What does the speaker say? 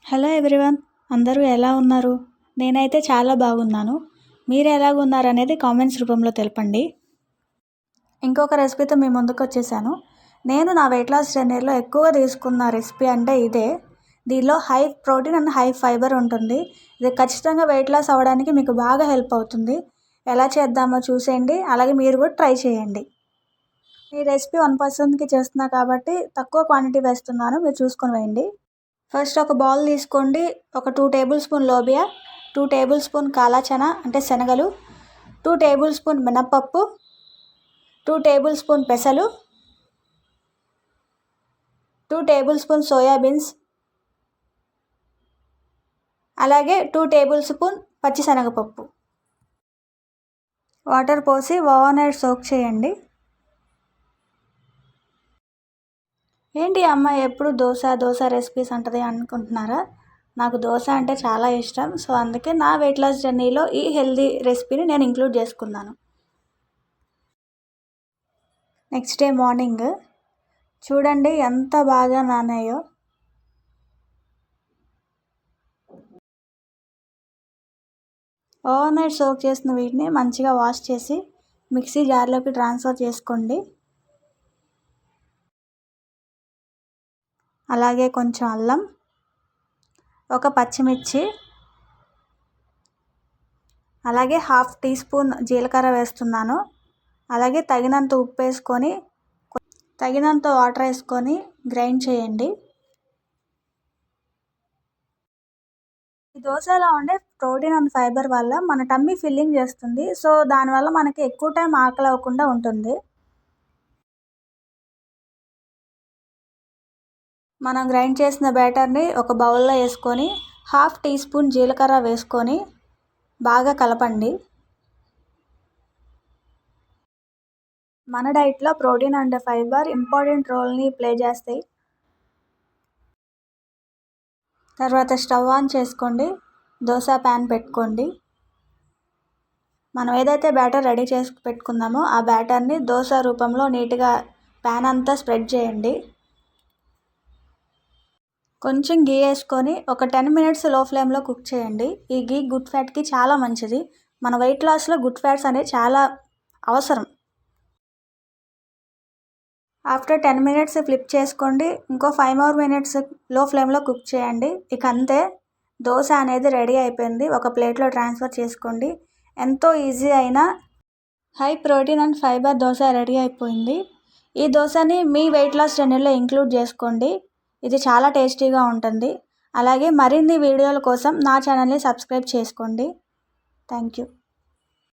Hello everyone, అందరూ ఎలా ఉన్నారు? నేనైతే చాలా బాగున్నాను. మీరు ఎలాగున్నారు అనేది కామెంట్స్ రూపంలో తెలపండి. ఇంకొక రెసిపీతో మీ ముందుకు వచ్చేసాను. నేను నా వెయిట్ లాస్ జర్నీలో ఎక్కువ తీసుకున్న రెసిపీ అంటే ఇదే. దీనిలో high protein and high fibre ఉంటుంది. ఇది ఖచ్చితంగా వెయిట్ లాస్ అవ్వడానికి మీకు బాగా హెల్ప్ అవుతుంది. ఎలా చేద్దామో చూసేయండి, అలాగే మీరు కూడా ట్రై చేయండి. ఈ రెసిపీ 1 పర్సన్కి చేస్తున్నా కాబట్టి తక్కువ క్వాంటిటీ వేస్తున్నాను, మీరు చూసుకొని వేయండి. ఫస్ట్ ఒక బౌల్ తీసుకోండి. ఒక 2 table spoon lobia, 2 table spoon కాలా చనా అంటే శనగలు, 2 టేబుల్ స్పూన్ మినప్పప్పు, 2 టేబుల్ స్పూన్ పెసలు, 2 టేబుల్ స్పూన్ సోయాబీన్స్, అలాగే 2 టేబుల్ స్పూన్ పచ్చిశనగపప్పు. వాటర్ పోసి ఓవర్ నైట్ సోక్ చేయండి. ఏంటి అమ్మాయి ఎప్పుడు దోశ రెసిపీస్ అంటది అనుకుంటున్నారా? నాకు దోశ అంటే చాలా ఇష్టం. సో అందుకే నా వెయిట్ లాస్ జర్నీలో ఈ హెల్దీ రెసిపీని నేను ఇంక్లూడ్ చేసుకున్నాను. నెక్స్ట్ డే మార్నింగ్ చూడండి ఎంత బాగా నానాయో. ఓవర్ నైట్ సోక్ చేసిన వీటిని మంచిగా వాష్ చేసి మిక్సీ జార్లోకి ట్రాన్స్ఫర్ చేసుకోండి. అలాగే కొంచెం అల్లం, ఒక పచ్చిమిర్చి, అలాగే 1/2 టీ స్పూన్ జీలకర్ర వేస్తున్నాను. అలాగే తగినంత ఉప్పు వేసుకొని తగినంత వాటర్ వేసుకొని గ్రైండ్ చేయండి. ఈ దోశలో ఉండే ప్రోటీన్ అండ్ ఫైబర్ వల్ల మన టమ్మీ ఫిల్లింగ్ చేస్తుంది. సో దానివల్ల మనకి ఎక్కువ టైం ఆకలి అవ్వకుండా ఉంటుంది. మనం గ్రైండ్ చేసిన బ్యాటర్ని ఒక బౌల్లో వేసుకొని 1/2 టీ స్పూన్ జీలకర్ర వేసుకొని బాగా కలపండి. మన డైట్లో ప్రోటీన్ అండ్ ఫైబర్ ఇంపార్టెంట్ రోల్ని ప్లే చేస్తాయి. తర్వాత స్టవ్ ఆన్ చేసుకోండి. దోశ ప్యాన్ పెట్టుకోండి. మనం ఏదైతే బ్యాటర్ రెడీ చేసి పెట్టుకుందామో ఆ బ్యాటర్ని దోశ రూపంలో నీట్గా ప్యాన్ అంతా స్ప్రెడ్ చేయండి. కొంచెం గీ వేసుకొని ఒక 10 మినిట్స్ లో ఫ్లేమ్లో కుక్ చేయండి. ఈ గీ గుడ్ ఫ్యాట్కి చాలా మంచిది. మన వెయిట్ లాస్లో గుడ్ ఫ్యాట్స్ అనేవి చాలా అవసరం. ఆఫ్టర్ 10 మినిట్స్ ఫ్లిప్ చేసుకోండి. ఇంకో 5 more మినిట్స్ లో ఫ్లేమ్లో కుక్ చేయండి. ఇక అంతే, దోశ అనేది రెడీ అయిపోయింది. ఒక ప్లేట్లో ట్రాన్స్ఫర్ చేసుకోండి. ఎంతో ఈజీ అయిన high protein and fibre dosa ready అయిపోయింది. ఈ దోశని మీ వెయిట్ లాస్ జర్నీలో ఇంక్లూడ్ చేసుకోండి. ఇది చాలా టేస్టీగా ఉంటుంది. అలాగే మరిన్ని వీడియోల కోసం నా ఛానల్ని సబ్స్క్రైబ్ చేసుకోండి. Thank you.